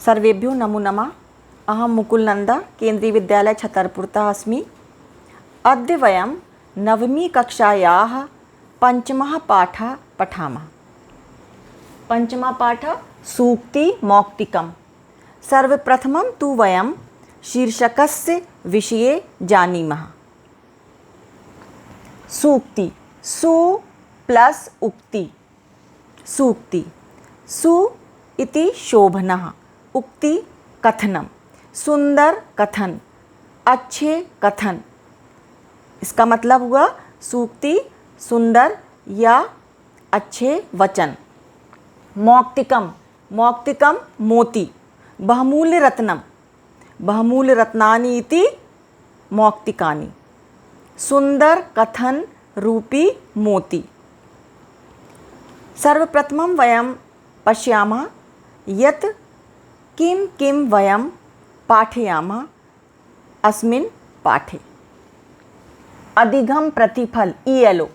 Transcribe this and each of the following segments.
सर्वेभ्यो नमो नमः। अहं मुकुलनन्दा केन्द्रीयविद्यालय छतरपुरतः अस्मि। अद्य वयं नवमी कक्षायाः पञ्चमः पाठः पठामः। पञ्चमः पाठः सूक्ति मौक्तिकम्। सर्वप्रथमं तु वयं शीर्षकस्य विषये जानीमः। सूक्ति सु प्लस उक्ति। सूक्ति सु इति शोभनः, उक्ति कथनम, सुंदर कथन, अच्छे कथन। इसका मतलब हुआ सूक्ति सुंदर या अच्छे वचन। मौक्तिकम, मौक्तिकम मोती। बहुमूल्य रत्नम, बहुमूल्य रत्नानि इति मौक्तिकानि। सुंदर कथन रूपी मोती। सर्वप्रथमं वयं पश्यामः यत् किं किं वयं पाठयामः अस्मिन् पाठे। अधिगम प्रतिफल ELO।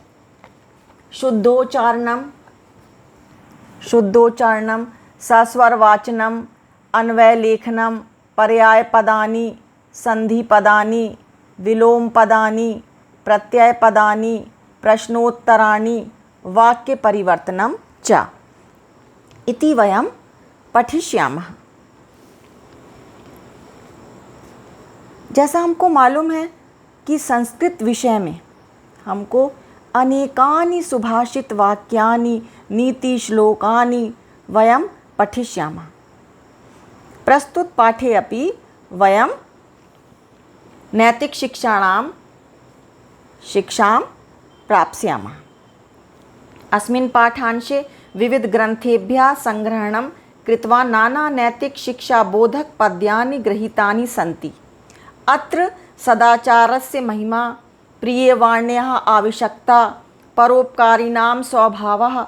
शुद्धोच्चारणं, शुद्धोच्चारणं, सस्वरवाचनम, अन्वयलेखनम, पर्यायपदानि, संधिपदानि, विलोमपदानि, प्रत्ययपदानि, प्रश्नोत्तराणि, वाक्यपरिवर्तनं च इति वयं पठिष्यामः। जैसा हमको मालूम है कि संस्कृत विषय में हमको अनेकानि सुभाषित वाक्यानि, नीति श्लोकानि वयं पठिष्यामः। प्रस्तुत पाठे अपि वयं नैतिकशिक्षाणां शिक्षां प्राप्स्यामः। अस्मिन् पाठांशे विविधग्रन्थेभ्यः सङ्ग्रहणं कृत्वा नाना नैतिकशिक्षाबोधक पद्यानि गृहीतानि सन्ति। अत्र सदाचारस्य महिमा, प्रियवाण्याः आवश्यकता, परोपकारिणां स्वभावः,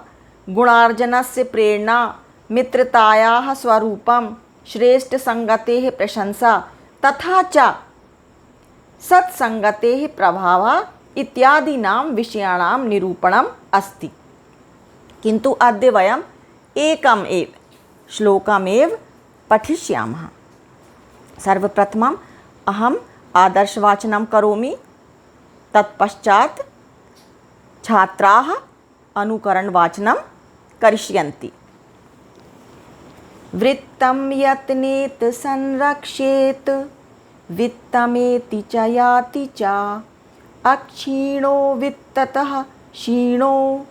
गुणार्जनस्य प्रेरणा, मित्रतायाः स्वरूपं, श्रेष्ठसङ्गतेः प्रशंसा तथा च सत्सङ्गतेः प्रभावः इत्यादीनां विषयाणां निरूपणम् अस्ति। किन्तु अद्य वयम् एकम् एव श्लोकमेव पठिष्यामः। सर्वप्रथमम् अहम् आदर्शवाचनं करोमि, तत्पश्चात् छात्राः अनुकरणवाचनं करिष्यन्ति। वृत्तं यत्नेत संरक्षेत, वित्तमेति च याति च, अक्षीणो वित्ततः क्षीणो,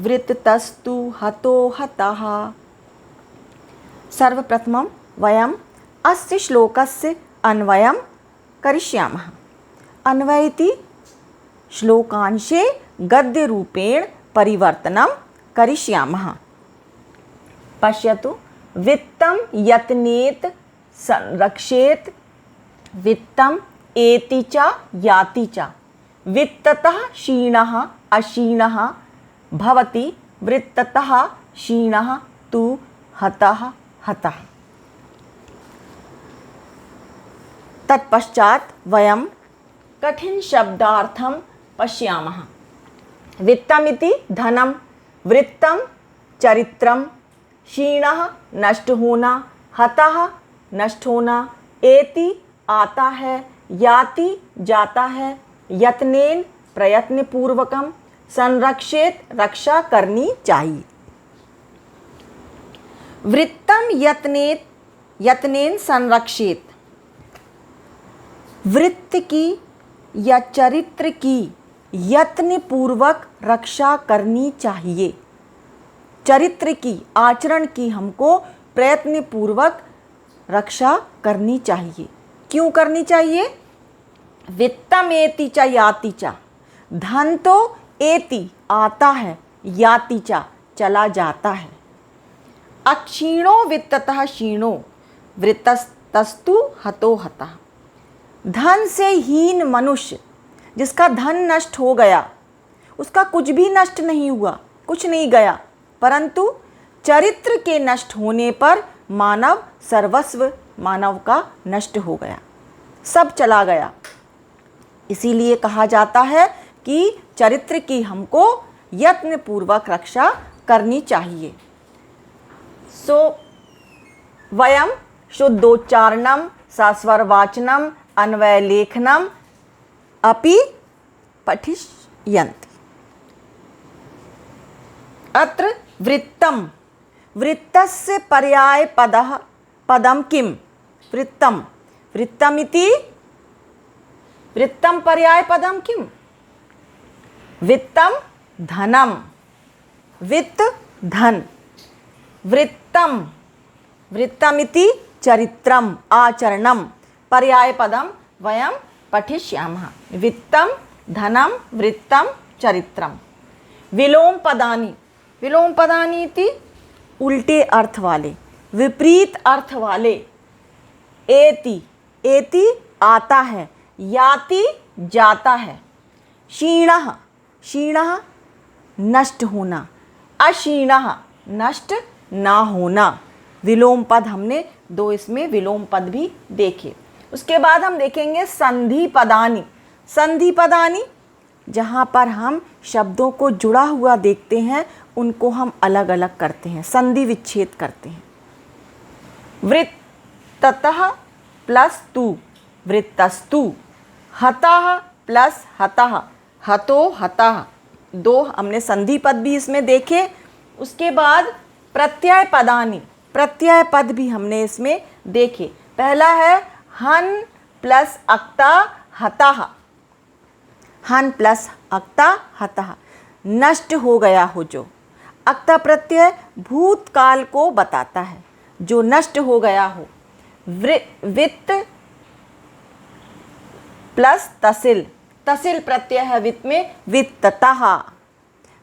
वृत्तस्तु हतो हतः। सर्वप्रथमं वयम् अस्य श्लोकस्य अन्वयं करिष्यामः। अन्वय इति श्लोकांशे गद्यरूपेण परिवर्तनं करिष्यामः। पश्यतु, वित्तं यत्नेत संरक्षेत, वित्तम् एति च याति च, वित्ततः क्षीणः अक्षीणः भवति, वृत्ततः क्षीणः तु हतः हतः। तत्पश्चात् वयं कठिन शब्दार्थं पश्यामः। वित्तमिति धनं, वृत्तं चरित्रं, क्षीणः नष्ट होना, हतः नष्ट होना, एति आता है, याति जाता है, यत्नेन प्रयत्नपूर्वकम, संरक्षित रक्षा करनी चाहिए। वृत्तम यत्नेत यत्नेन संरक्षित, वृत्त की या चरित्र की यत्न पूर्वक रक्षा करनी चाहिए। चरित्र की, आचरण की हमको प्रयत्न पूर्वक रक्षा करनी चाहिए। क्यों करनी चाहिए? वित्तम एति च याति च, धन तो एति आता है, याति च चला जाता है। अक्षीणो वित्ततः क्षीणो, वृत्तस्तु हतो हतः। धन से हीन मनुष्य, जिसका धन नष्ट हो गया, उसका कुछ भी नष्ट नहीं हुआ, कुछ नहीं गया, परंतु चरित्र के नष्ट होने पर मानव सर्वस्व मानव का नष्ट हो गया, सब चला गया। इसीलिए कहा जाता है कि चरित्र की हमको यत्नपूर्वक रक्षा करनी चाहिए। वयं शुद्धोच्चारणम सस्वर वाचनम अन्वय लेखनम अपि पठिष्यन्ति। अत्र वृत्तम, वृत्तस्य पर्याय पदम किम? वृत्तम, वृत्तमिति वृत्तम पर्याय पदम किम? वित्तम धनम, वित्त धन। वृत्तम, वृत्तमिति चरित्रम आचरणम, पर्याय पदम वयम पठिष्यामः। वित्तम धनम वृत्तम चरित्रम। विलोम पदानि, विलोम पदानि इति उल्टे अर्थ वाले, विपरीत अर्थ वाले। एति, एति आता है, याति जाता है। क्षीणः, क्षीणः नष्ट होना, अक्षीणः नष्ट ना होना। विलोम पद हमने दो इसमें विलोम पद भी देखे। उसके बाद हम देखेंगे संधि पदानि। संधि पदानि जहाँ पर हम शब्दों को जुड़ा हुआ देखते हैं उनको हम अलग अलग करते हैं, संधि विच्छेद करते हैं। वृत्ततः प्लस तु, वृत्तस्तु। हतः प्लस हतः, हतो हतः। दो हमने संधि पद भी इसमें देखे। उसके बाद प्रत्यय पदानि, प्रत्यय पद भी हमने इसमें देखे। पहला है हन प्लस अक्ता हतः, हन प्लस अक्ता हतः, नष्ट हो गया हो जो। अक्ता प्रत्यय भूतकाल को बताता है, जो नष्ट हो गया हो। वित्त प्लस तसिल, तसिल प्रत्यय है वित्त में, वित्ततः।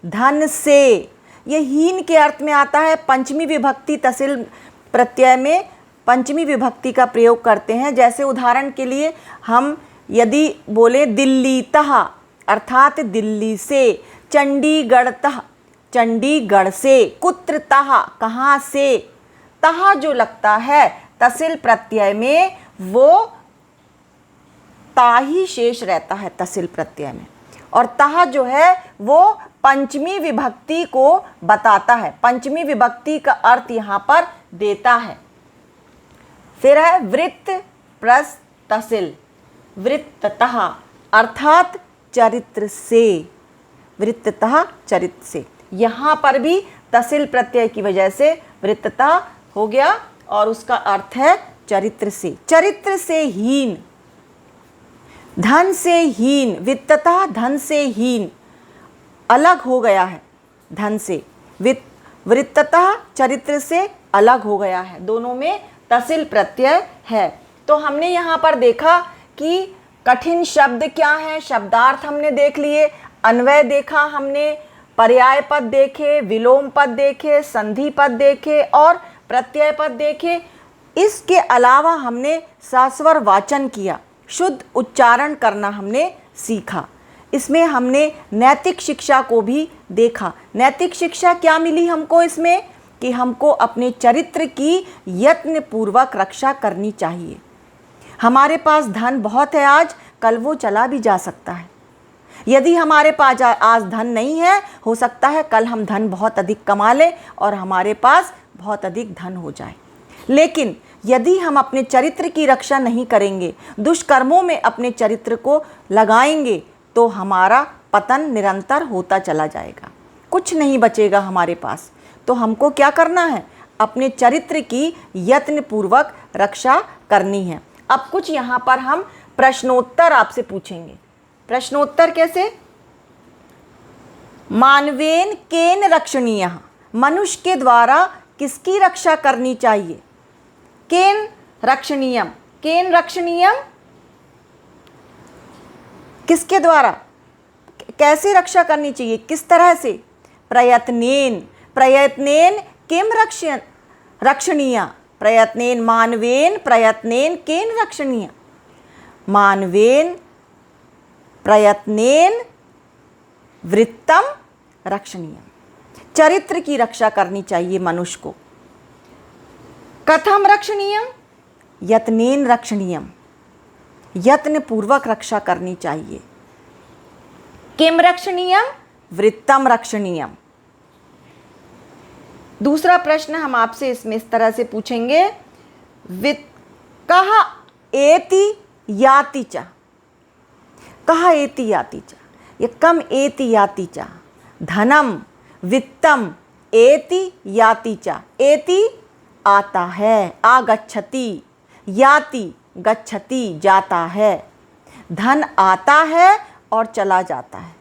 धन से, ये हीन के अर्थ में आता है। पंचमी विभक्ति तसिल प्रत्यय में पंचमी विभक्ति का प्रयोग करते हैं। जैसे उदाहरण के लिए हम यदि बोले दिल्लीतः अर्थात दिल्ली से, चंडीगढ़तः चंडीगढ़ से, कुत्रतः कहाँ से। तः जो लगता है तसिल प्रत्यय में वो ता ही शेष रहता है तसिल प्रत्यय में, और तः जो है वो पंचमी विभक्ति को बताता है, पंचमी विभक्ति का अर्थ यहाँ पर देता है। फिर है वृत्त प्लस तसिल, वृत्ततः अर्थात चरित्र से, वृत्ततः चरित्र से। यहाँ पर भी तसिल प्रत्यय की वजह से वृत्ततः हो गया और उसका अर्थ है चरित्र से। चरित्र से हीन, धन से हीन, वित्ततः धन से हीन, अलग हो गया है धन से। वृत्ततः चरित्र से अलग हो गया है, दोनों में तसिल प्रत्यय है। तो हमने यहाँ पर देखा कि कठिन शब्द क्या है, शब्दार्थ हमने देख लिए, अन्वय देखा हमने, पर्याय पद देखे, विलोम पद देखे, संधि पद देखे और प्रत्यय पद देखे। इसके अलावा हमने सस्वर वाचन किया, शुद्ध उच्चारण करना हमने सीखा। इसमें हमने नैतिक शिक्षा को भी देखा। नैतिक शिक्षा क्या मिली हमको इसमें कि हमको अपने चरित्र की यत्नपूर्वक रक्षा करनी चाहिए। हमारे पास धन बहुत है आज, कल वो चला भी जा सकता है। यदि हमारे पास आज धन नहीं है, हो सकता है कल हम धन बहुत अधिक कमा लें और हमारे पास बहुत अधिक धन हो जाए। लेकिन यदि हम अपने चरित्र की रक्षा नहीं करेंगे, दुष्कर्मों में अपने चरित्र को लगाएंगे, तो हमारा पतन निरंतर होता चला जाएगा, कुछ नहीं बचेगा हमारे पास। तो हमको क्या करना है? अपने चरित्र की यत्नपूर्वक रक्षा करनी है। अब कुछ यहाँ पर हम प्रश्नोत्तर आपसे पूछेंगे। प्रश्नोत्तर कैसे? मानवेन केन रक्षणीयः, मनुष्य के द्वारा किसकी रक्षा करनी चाहिए? केन रक्षणीयम, केन रक्षणीयम किसके द्वारा, कैसे रक्षा करनी चाहिए, किस तरह से? प्रयत्नेन, प्रयत्नेन किम रक्षणीय, प्रयत्नेन मानवेन, प्रयत्नेन केन रक्षणीय, मानवेन प्रयत्नेन वृत्तम रक्षणीय। चरित्र की रक्षा करनी चाहिए मनुष्य को। कथम रक्षणीयम? यत्नेन रक्षणीयम, यत्न पूर्वक रक्षा करनी चाहिए। किम रक्षणीयम? वृत्तम रक्षणीयम। दूसरा प्रश्न हम आपसे इसमें इस तरह से पूछेंगे, वित्त कहा एति याति च, कहा एति याति च, ये कम एति याति च, धनम वित्तम एति याति च, एति आता है, आगच्छति, याति गच्छति जाता है, धन आता है और चला जाता है,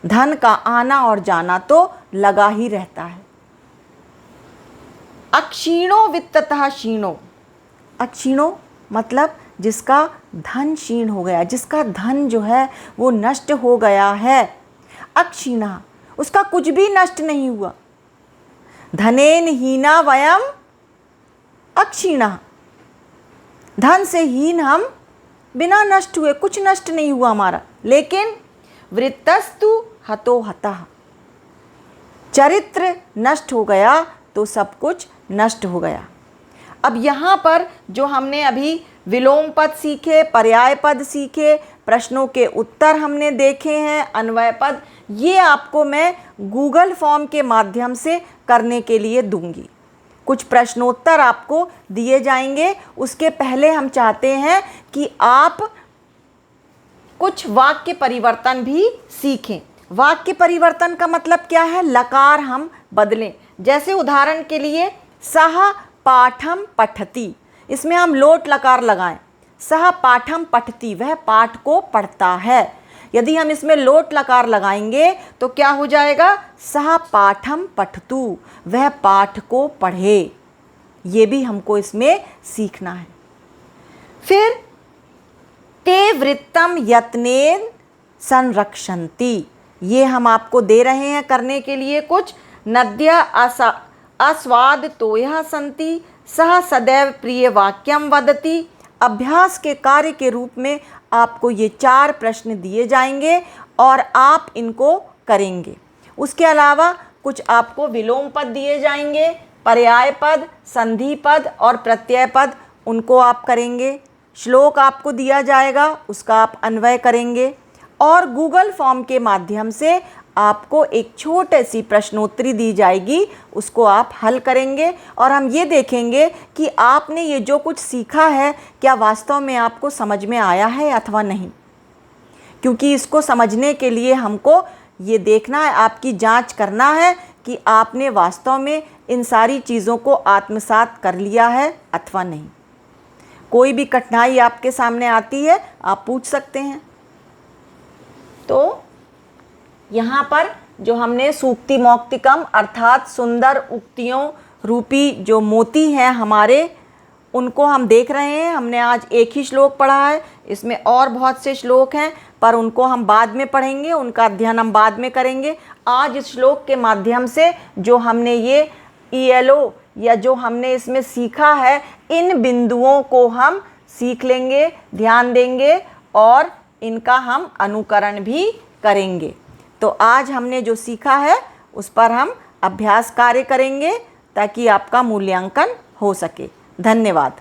धन का आना और जाना तो लगा ही रहता है। अक्षीणो वित्ततः क्षीणो, अक्षीणो मतलब जिसका धन क्षीण हो गया, जिसका धन जो है वो नष्ट हो गया है। अक्षीणा, उसका कुछ भी नष्ट नहीं हुआ। धनेन हीना वयम अक्षीणा, धन से हीन हम बिना नष्ट हुए, कुछ नष्ट नहीं हुआ हमारा। लेकिन वृत्तस्तु हतो हतः, चरित्र नष्ट हो गया तो सब कुछ नष्ट हो गया। अब यहाँ पर जो हमने अभी विलोम पद सीखे, पर्याय पद सीखे, प्रश्नों के उत्तर हमने देखे हैं, अन्वय पद, ये आपको मैं गूगल फॉर्म के माध्यम से करने के लिए दूंगी। कुछ प्रश्नोत्तर आपको दिए जाएंगे। उसके पहले हम चाहते हैं कि आप कुछ वाक्य परिवर्तन भी सीखें। वाक्य परिवर्तन का मतलब क्या है? लकार हम बदलें। जैसे उदाहरण के लिए सह पाठम पठति, इसमें हम लोट लकार लगाएं। सह पाठम पठति, वह पाठ को पढ़ता है। यदि हम इसमें लोट लकार लगाएंगे तो क्या हो जाएगा? सह पाठम पठतु, वह पाठ को पढ़े। ये भी हमको इसमें सीखना है। फिर ते वृत्तम यत्नेन संरक्षन्ति, ये हम आपको दे रहे हैं करने के लिए कुछ। नद्या अस्वाद तोयः सन्ति, सह सदैव प्रिय वाक्यम वदति। अभ्यास के कार्य के रूप में आपको ये 4 प्रश्न दिए जाएंगे और आप इनको करेंगे। उसके अलावा कुछ आपको विलोम पद दिए जाएंगे, पर्याय पद, संधि पद और प्रत्यय पद, उनको आप करेंगे। श्लोक आपको दिया जाएगा, उसका आप अन्वय करेंगे और गूगल फॉर्म के माध्यम से आपको एक छोटी सी प्रश्नोत्तरी दी जाएगी, उसको आप हल करेंगे और हम ये देखेंगे कि आपने ये जो कुछ सीखा है क्या वास्तव में आपको समझ में आया है अथवा नहीं। क्योंकि इसको समझने के लिए हमको ये देखना है, आपकी जांच करना है कि आपने वास्तव में इन सारी चीज़ों को आत्मसात कर लिया है अथवा नहीं। कोई भी कठिनाई आपके सामने आती है आप पूछ सकते हैं। तो यहाँ पर जो हमने सूक्ति मौक्तिकम अर्थात सुंदर उक्तियों रूपी जो मोती हैं हमारे, उनको हम देख रहे हैं। हमने आज एक ही श्लोक पढ़ा है, इसमें और बहुत से श्लोक हैं पर उनको हम बाद में पढ़ेंगे, उनका अध्ययन हम बाद में करेंगे। आज इस श्लोक के माध्यम से जो हमने ये ELO या जो हमने इसमें सीखा है, इन बिंदुओं को हम सीख लेंगे, ध्यान देंगे और इनका हम अनुकरण भी करेंगे। तो आज हमने जो सीखा है उस पर हम अभ्यास कार्य करेंगे ताकि आपका मूल्यांकन हो सके। धन्यवाद।